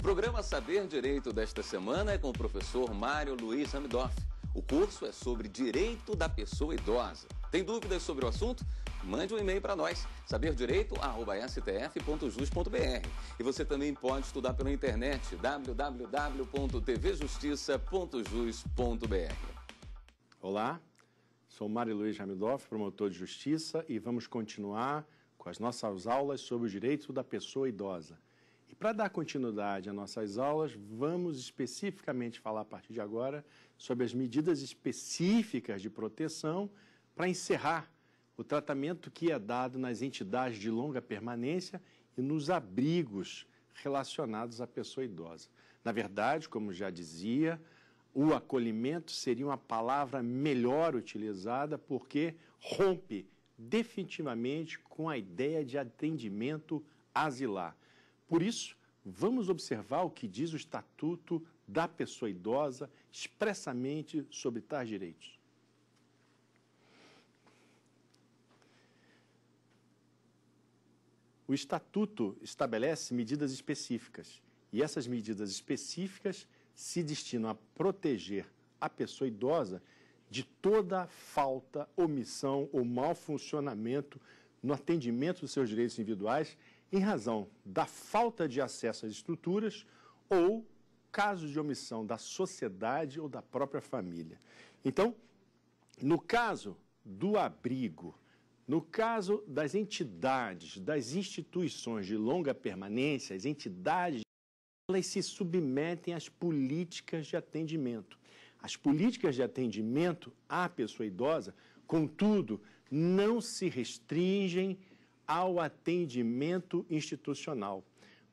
programa Saber Direito desta semana é com o professor Mário Luiz Hamidoff. O curso é sobre direito da pessoa idosa. Tem dúvidas sobre o assunto? Mande um e-mail para nós, saberdireito@stf.jus.br. E você também pode estudar pela internet, www.tvjustiça.jus.br. Olá, sou Mário Luiz Hamidoff, promotor de justiça, e vamos continuar com as nossas aulas sobre o direito da pessoa idosa. E para dar continuidade às nossas aulas, vamos especificamente falar a partir de agora sobre as medidas específicas de proteção para encerrar o tratamento que é dado nas entidades de longa permanência e nos abrigos relacionados à pessoa idosa. Na verdade, como já dizia, o acolhimento seria uma palavra melhor utilizada porque rompe definitivamente com a ideia de atendimento asilar. Por isso, vamos observar o que diz o Estatuto da Pessoa Idosa expressamente sobre tais direitos. O Estatuto estabelece medidas específicas, e essas medidas específicas se destinam a proteger a pessoa idosa de toda falta, omissão ou mau funcionamento no atendimento dos seus direitos individuais em razão da falta de acesso às estruturas ou casos de omissão da sociedade ou da própria família. Então, no caso do abrigo, no caso das entidades, das instituições de longa permanência, as entidades, elas se submetem às políticas de atendimento. As políticas de atendimento à pessoa idosa, contudo, não se restringem ao atendimento institucional.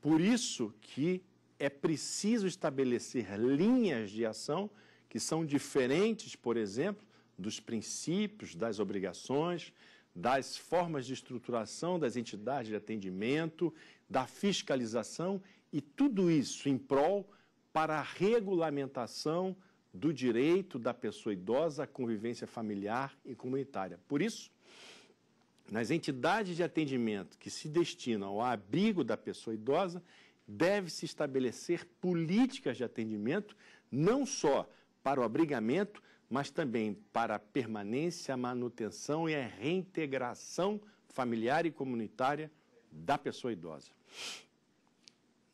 Por isso que é preciso estabelecer linhas de ação que são diferentes, por exemplo, dos princípios, das obrigações, das formas de estruturação das entidades de atendimento, da fiscalização e tudo isso em prol para a regulamentação do direito da pessoa idosa à convivência familiar e comunitária. Por isso, nas entidades de atendimento que se destinam ao abrigo da pessoa idosa, deve-se estabelecer políticas de atendimento não só para o abrigamento, mas também para a permanência, a manutenção e a reintegração familiar e comunitária da pessoa idosa.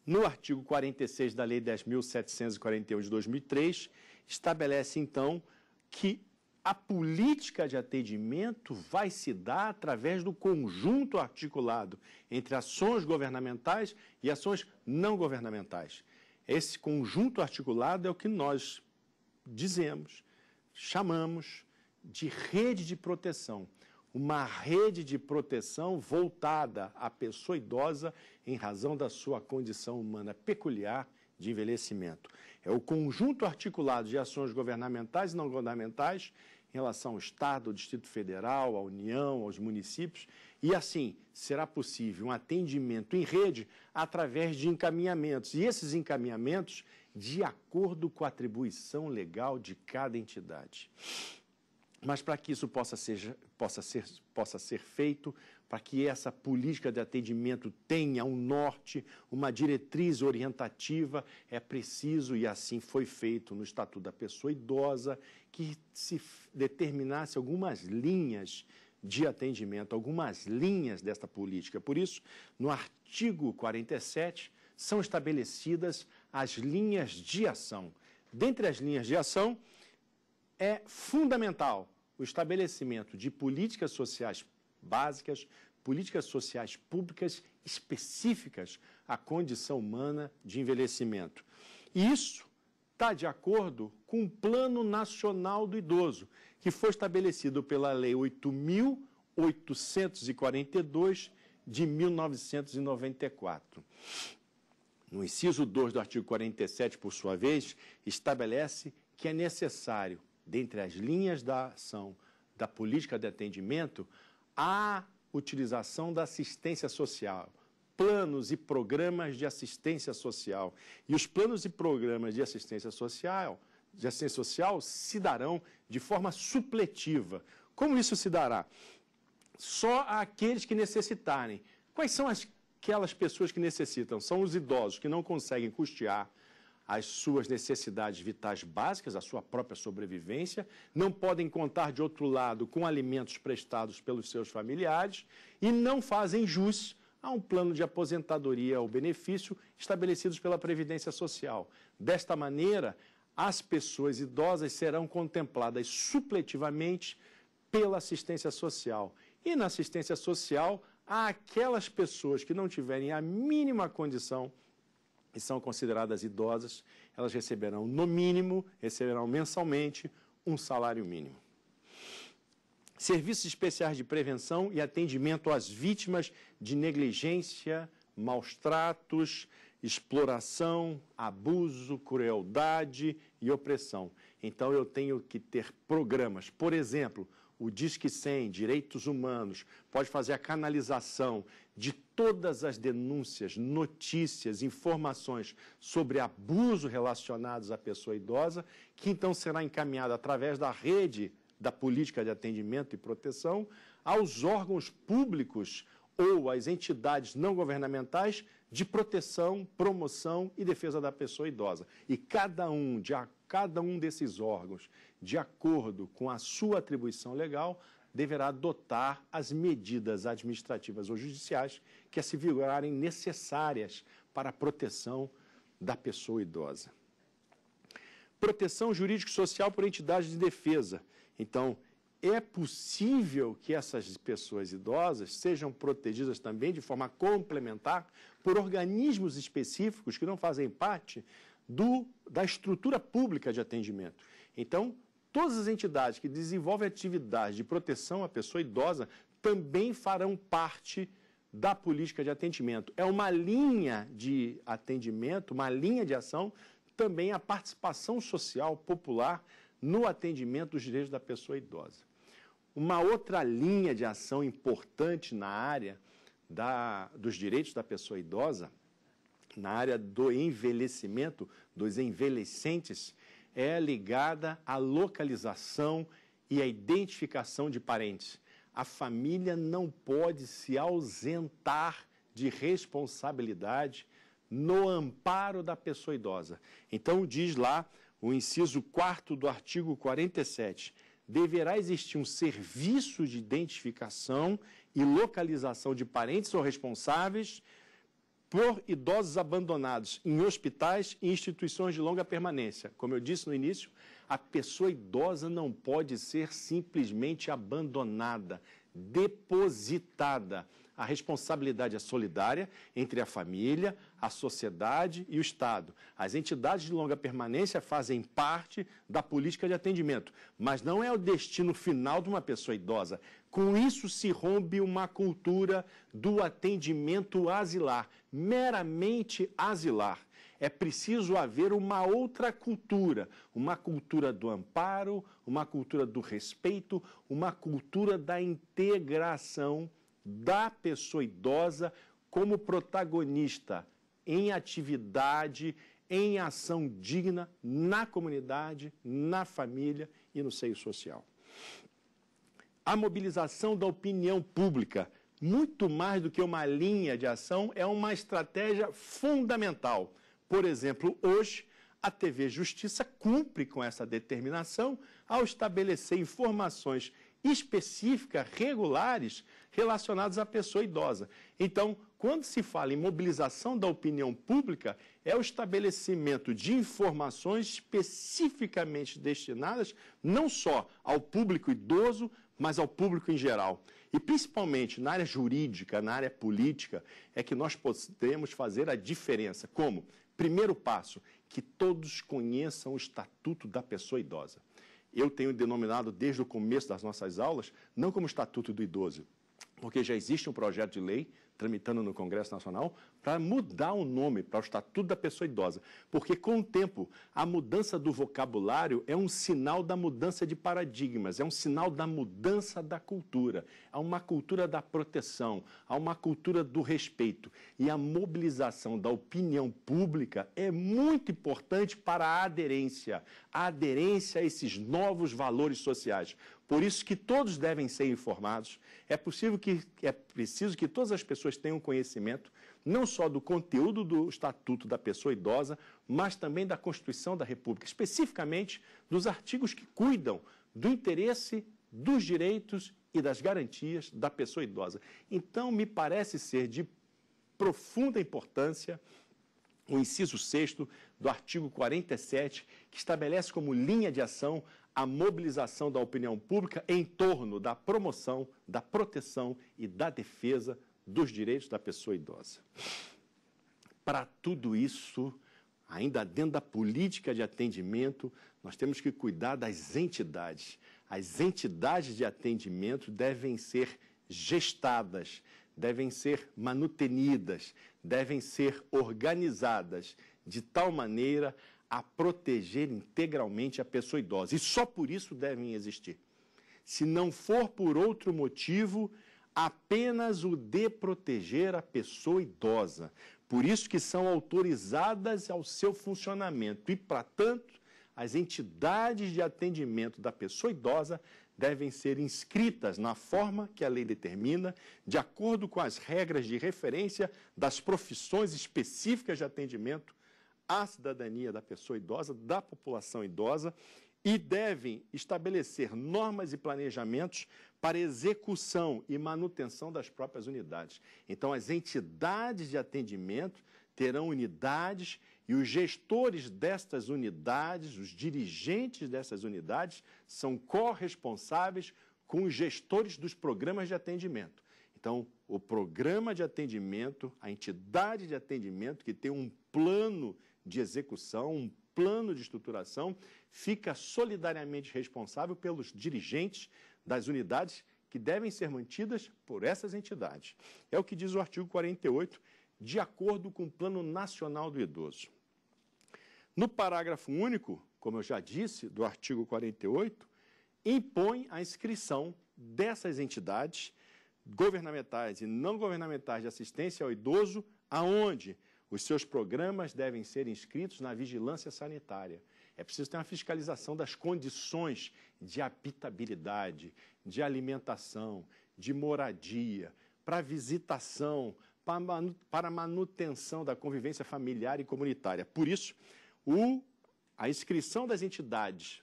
No artigo 46 da Lei 10.741 de 2003, estabelece, então, que a política de atendimento vai se dar através do conjunto articulado entre ações governamentais e ações não governamentais. Esse conjunto articulado é o que nós dizemos, chamamos de rede de proteção. Uma rede de proteção voltada à pessoa idosa em razão da sua condição humana peculiar de envelhecimento. É o conjunto articulado de ações governamentais e não governamentais em relação ao Estado, ao Distrito Federal, à União, aos municípios, e assim será possível um atendimento em rede através de encaminhamentos, e esses encaminhamentos de acordo com a atribuição legal de cada entidade. Mas para que isso possa ser feito, para que essa política de atendimento tenha um norte, uma diretriz orientativa, é preciso, e assim foi feito no Estatuto da Pessoa Idosa, que se determinasse algumas linhas de atendimento, algumas linhas desta política. Por isso, no artigo 47, são estabelecidas as linhas de ação. Dentre as linhas de ação, é fundamental o estabelecimento de políticas sociais básicas, políticas sociais públicas específicas à condição humana de envelhecimento. E isso está de acordo com o Plano Nacional do Idoso, que foi estabelecido pela Lei 8.842 de 1994. No inciso 2 do artigo 47, por sua vez, estabelece que é necessário, dentre as linhas da ação da política de atendimento, a utilização da assistência social, planos e programas de assistência social. E os planos e programas de assistência social se darão de forma supletiva. Como isso se dará? Só àqueles que necessitarem. Quais são aquelas pessoas que necessitam, são os idosos que não conseguem custear as suas necessidades vitais básicas, a sua própria sobrevivência, não podem contar, de outro lado, com alimentos prestados pelos seus familiares e não fazem jus a um plano de aposentadoria ou benefício estabelecidos pela Previdência Social. Desta maneira, as pessoas idosas serão contempladas supletivamente pela assistência social. E na assistência social, há aquelas pessoas que não tiverem a mínima condição e são consideradas idosas, elas receberão, no mínimo, receberão mensalmente um salário mínimo. Serviços especiais de prevenção e atendimento às vítimas de negligência, maus tratos, exploração, abuso, crueldade e opressão. Então, eu tenho que ter programas, por exemplo, o Disque 100, Direitos Humanos, pode fazer a canalização de todas as denúncias, notícias, informações sobre abuso relacionados à pessoa idosa, que então será encaminhada através da rede da política de atendimento e proteção aos órgãos públicos ou às entidades não governamentais de proteção, promoção e defesa da pessoa idosa. E cada um desses órgãos, de acordo com a sua atribuição legal, deverá adotar as medidas administrativas ou judiciais que se vigorarem necessárias para a proteção da pessoa idosa. Proteção jurídico-social por entidades de defesa. Então, é possível que essas pessoas idosas sejam protegidas também de forma complementar por organismos específicos que não fazem parte da estrutura pública de atendimento. Então, todas as entidades que desenvolvem atividades de proteção à pessoa idosa também farão parte da política de atendimento. É uma linha de atendimento, uma linha de ação, também a participação social popular no atendimento dos direitos da pessoa idosa. Uma outra linha de ação importante na área dos direitos da pessoa idosa, na área do envelhecimento, dos envelhecentes, é ligada à localização e à identificação de parentes. A família não pode se ausentar de responsabilidade no amparo da pessoa idosa. Então, diz lá o inciso 4º do artigo 47, deverá existir um serviço de identificação e localização de parentes ou responsáveis por idosos abandonados em hospitais e instituições de longa permanência. Como eu disse no início, a pessoa idosa não pode ser simplesmente abandonada, depositada. A responsabilidade é solidária entre a família, a sociedade e o Estado. As entidades de longa permanência fazem parte da política de atendimento, mas não é o destino final de uma pessoa idosa. Com isso se rompe uma cultura do atendimento asilar, meramente asilar. É preciso haver uma outra cultura, uma cultura do amparo, uma cultura do respeito, uma cultura da integração da pessoa idosa como protagonista em atividade, em ação digna na comunidade, na família e no seio social. A mobilização da opinião pública, muito mais do que uma linha de ação, é uma estratégia fundamental. Por exemplo, hoje, a TV Justiça cumpre com essa determinação ao estabelecer informações específicas, regulares, relacionadas à pessoa idosa. Então, quando se fala em mobilização da opinião pública, é o estabelecimento de informações especificamente destinadas não só ao público idoso, mas ao público em geral. E principalmente na área jurídica, na área política, é que nós podemos fazer a diferença. Como? Primeiro passo, que todos conheçam o Estatuto da Pessoa Idosa. Eu tenho denominado desde o começo das nossas aulas, não como Estatuto do Idoso, porque já existe um projeto de lei tramitando no Congresso Nacional para mudar o nome para o Estatuto da Pessoa Idosa. Porque, com o tempo, a mudança do vocabulário é um sinal da mudança de paradigmas, é um sinal da mudança da cultura. Há uma cultura da proteção, há uma cultura do respeito. E a mobilização da opinião pública é muito importante para a aderência a esses novos valores sociais. Por isso que todos devem ser informados. É preciso que todas as pessoas tenham conhecimento não só do conteúdo do Estatuto da Pessoa Idosa, mas também da Constituição da República, especificamente dos artigos que cuidam do interesse, dos direitos e das garantias da pessoa idosa. Então, me parece ser de profunda importância o inciso 6º do artigo 47, que estabelece como linha de ação a mobilização da opinião pública em torno da promoção, da proteção e da defesa dos direitos da pessoa idosa. Para tudo isso, ainda dentro da política de atendimento, nós temos que cuidar das entidades. As entidades de atendimento devem ser gestadas, devem ser manutenidas, devem ser organizadas de tal maneira a proteger integralmente a pessoa idosa. E só por isso devem existir. Se não for por outro motivo, apenas o de proteger a pessoa idosa. Por isso que são autorizadas ao seu funcionamento. E, para tanto, as entidades de atendimento da pessoa idosa devem ser inscritas na forma que a lei determina, de acordo com as regras de referência das profissões específicas de atendimento à cidadania da pessoa idosa, da população idosa, e devem estabelecer normas e planejamentos para execução e manutenção das próprias unidades. Então, as entidades de atendimento terão unidades e os gestores destas unidades, os dirigentes dessas unidades, são corresponsáveis com os gestores dos programas de atendimento. Então, o programa de atendimento, a entidade de atendimento que tem um plano de execução, um plano de estruturação, fica solidariamente responsável pelos dirigentes das unidades que devem ser mantidas por essas entidades. É o que diz o artigo 48, de acordo com o Plano Nacional do Idoso. No parágrafo único, como eu já disse, do artigo 48, impõe a inscrição dessas entidades governamentais e não governamentais de assistência ao idoso, aonde os seus programas devem ser inscritos na vigilância sanitária. É preciso ter uma fiscalização das condições de habitabilidade, de alimentação, de moradia, para visitação, para manutenção da convivência familiar e comunitária. Por isso, a inscrição das entidades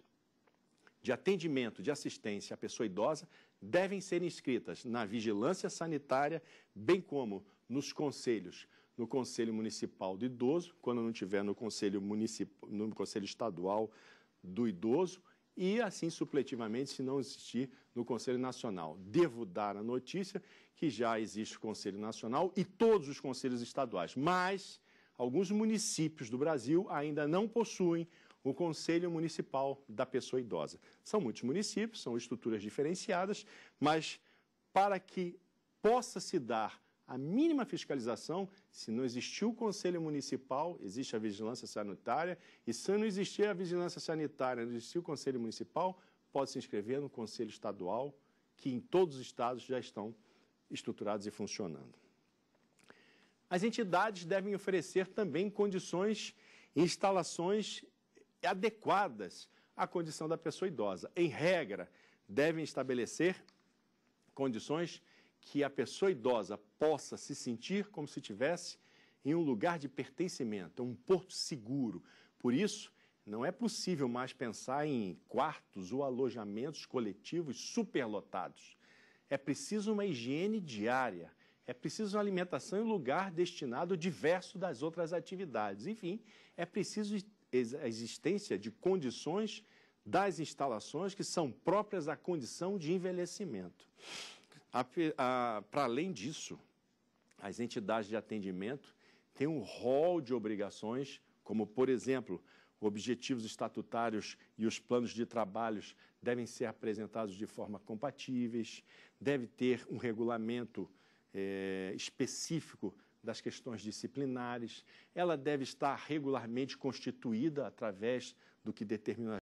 de atendimento, de assistência à pessoa idosa, devem ser inscritas na vigilância sanitária, bem como nos conselhos, no Conselho Municipal do Idoso, quando não tiver no Conselho Estadual do Idoso, e assim supletivamente, se não existir, no Conselho Nacional. Devo dar a notícia que já existe o Conselho Nacional e todos os conselhos estaduais, mas alguns municípios do Brasil ainda não possuem o Conselho Municipal da Pessoa Idosa. São muitos municípios, são estruturas diferenciadas, mas para que possa se dar a mínima fiscalização, se não existir o Conselho Municipal, existe a vigilância sanitária, e se não existir a vigilância sanitária, não existir o Conselho Municipal, pode se inscrever no Conselho Estadual, que em todos os estados já estão estruturados e funcionando. As entidades devem oferecer também condições e instalações adequadas à condição da pessoa idosa. Em regra, devem estabelecer condições que a pessoa idosa possa se sentir como se estivesse em um lugar de pertencimento, um porto seguro. Por isso, não é possível mais pensar em quartos ou alojamentos coletivos superlotados. É preciso uma higiene diária, é preciso uma alimentação em lugar destinado diverso das outras atividades. Enfim, é preciso a existência de condições das instalações que são próprias à condição de envelhecimento. Para além disso, as entidades de atendimento têm um rol de obrigações, como, por exemplo, objetivos estatutários e os planos de trabalhos devem ser apresentados de forma compatíveis, deve ter um regulamento específico das questões disciplinares, ela deve estar regularmente constituída através do que determina